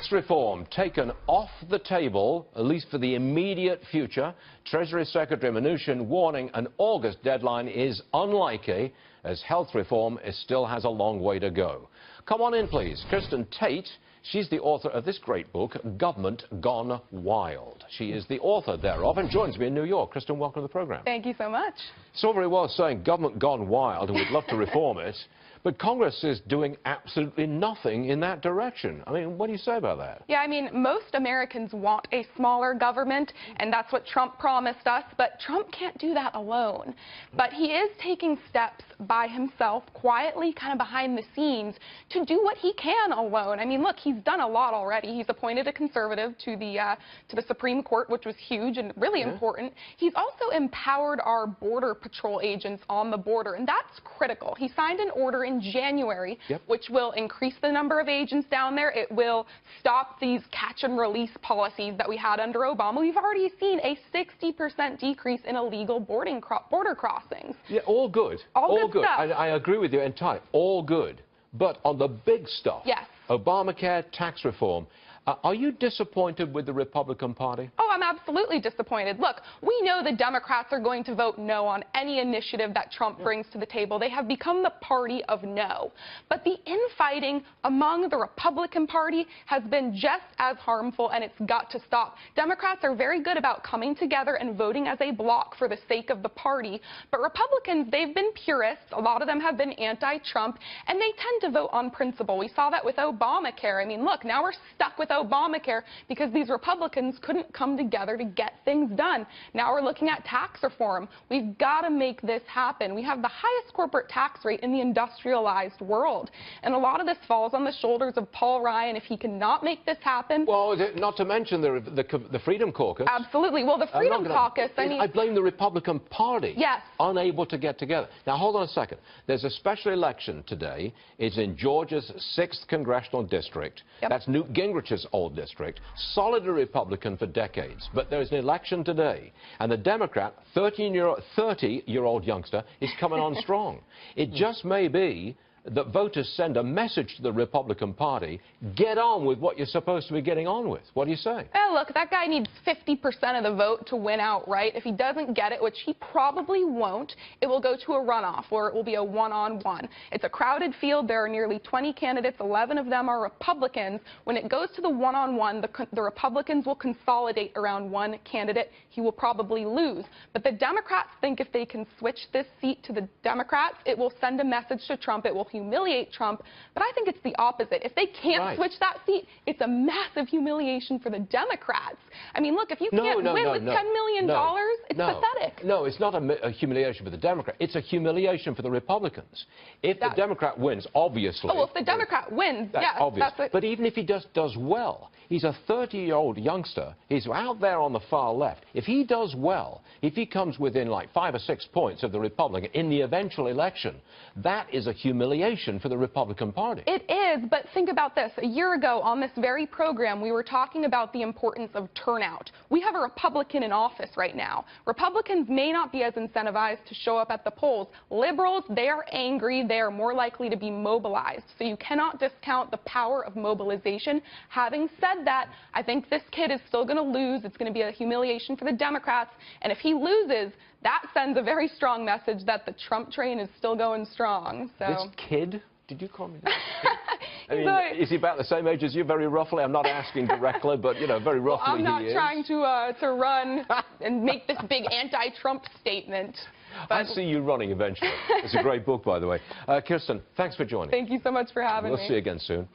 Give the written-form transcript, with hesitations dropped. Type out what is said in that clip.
Tax reform taken off the table, at least for the immediate future. Treasury Secretary Mnuchin warning an August deadline is unlikely, as health reform still has a long way to go. Come on in, please. Kristin Tate. She's the author of this great book, Government Gone Wild. She is the author thereof and joins me in New York. Kristin, welcome to the program. Thank you so much. It's all very well saying government gone wild and we'd love to reform it, but Congress is doing absolutely nothing in that direction. I mean, what do you say about that? Yeah, I mean, most Americans want a smaller government, and that's what Trump promised us, but Trump can't do that alone. But he is taking steps by himself, quietly, kind of behind the scenes, to do what he can alone. I mean, look, he's done a lot already. He's appointed a conservative to the Supreme Court, which was huge and really important. He's also empowered our Border Patrol agents on the border, and that's critical. He signed an order in January, which will increase the number of agents down there. It will stop these catch and release policies that we had under Obama. We've already seen a 60% decrease in illegal border crossings. Yeah, all good. All good stuff. I agree with you entirely. All good. But on the big stuff, yes. Obamacare, tax reform, are you disappointed with the Republican Party? Oh, I'm absolutely disappointed. Look, we know the Democrats are going to vote no on any initiative that Trump brings to the table. They have become the party of no. But the infighting among the Republican Party has been just as harmful, and it's got to stop. Democrats are very good about coming together and voting as a bloc for the sake of the party. But Republicans, they've been purists. A lot of them have been anti-Trump, and they tend to vote on principle. We saw that with Obamacare. I mean, look, now we're stuck with Obamacare because these Republicans couldn't come together to get things done. Now we're looking at tax reform. We've got to make this happen. We have the highest corporate tax rate in the industrialized world. And a lot of this falls on the shoulders of Paul Ryan if he cannot make this happen. Well, not to mention the Freedom Caucus. Absolutely. Well, the Freedom Caucus, I blame the Republican Party. Yes. Unable to get together. Now, hold on a second. There's a special election today. It's in Georgia's 6th Congressional District. That's Newt Gingrich's old district. Solid Republican for decades. But there's an election today. And the Democrat, 30-year-old youngster, is coming on strong. It just may be that voters send a message to the Republican Party, get on with what you're supposed to be getting on with. What do you say? Well, look, that guy needs 50% of the vote to win outright. If he doesn't get it, which he probably won't, it will go to a runoff, or it will be a one-on-one. It's a crowded field. There are nearly 20 candidates. 11 of them are Republicans. When it goes to the one-on-one, the Republicans will consolidate around one candidate. He will probably lose. But the Democrats think if they can switch this seat to the Democrats, it will send a message to Trump. It will humiliate Trump, but I think it's the opposite. If they can't switch that seat, it's a massive humiliation for the Democrats. I mean, look, if you can't win with $10 million, it's pathetic. No, it's not a humiliation for the Democrat. It's a humiliation for the Republicans. If the Democrat wins, obviously. Oh, well, if the Democrat wins, that's yes, obvious. That's it. But even if he does well, he's a 30-year-old youngster. He's out there on the far left. If he does well, if he comes within like 5 or 6 points of the Republican in the eventual election, that is a humiliation for the Republican Party. It is, but think about this. A year ago on this very program, we were talking about the importance of turnout. We have a Republican in office right now. Republicans may not be as incentivized to show up at the polls. Liberals, they are angry. They are more likely to be mobilized. So you cannot discount the power of mobilization. Having said that, I think this kid is still going to lose. It's going to be a humiliation for the Democrats. And if he loses, that sends a very strong message that the Trump train is still going strong. So. This kid? Did you call me that? I mean, is he about the same age as you, very roughly? I'm not asking directly, but, you know, very roughly I'm not he is. trying to run and make this big anti-Trump statement. But I see you running eventually. It's a great book, by the way. Kristin, thanks for joining. Thank you so much for having me. We'll see you again soon.